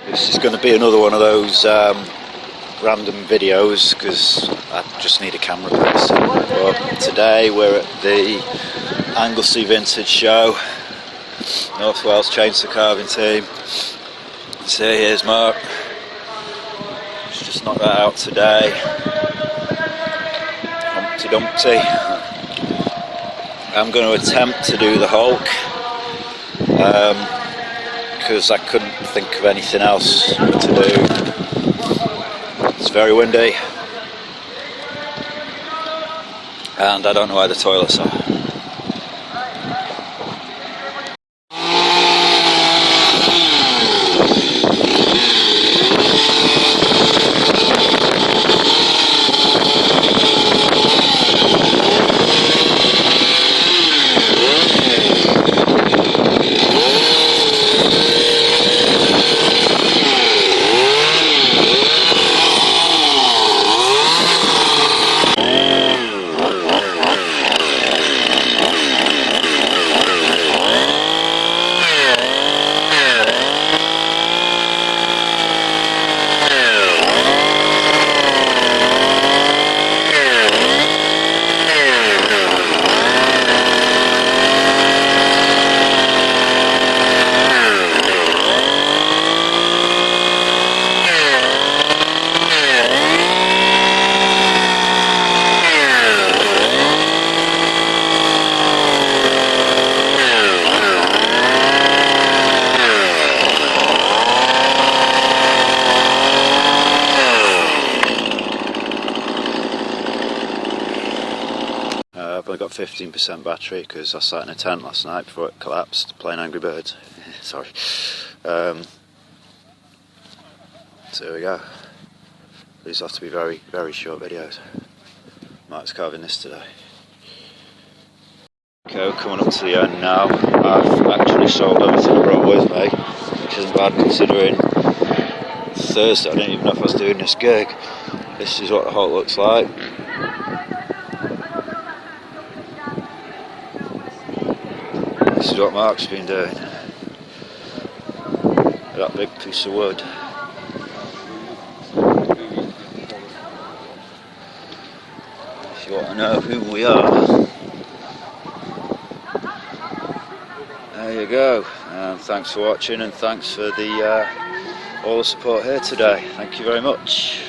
This is going to be another one of those random videos because I just need a camera person. But today we're at the Anglesey Vintage Show, North Wales Chainsaw Carving Team. So here's Mark. He's just knocked that out today. Humpty Dumpty. I'm going to attempt to do the Hulk because I couldn't think of anything else to do. It's very windy and I don't know where the toilets are. I've only got 15% battery because I sat in a tent last night before it collapsed playing Angry Birds. Sorry. So there we go. These have to be very, very short videos. Mark's carving this today. Okay, we're coming up to the end now. I've actually sold everything I brought with me, which isn't bad considering Thursday I didn't even know if I was doing this gig. This is what the Hulk looks like. This is what Mark's been doing. That big piece of wood. If you want to know who we are, there you go. And thanks for watching and thanks for all the support here today. Thank you very much.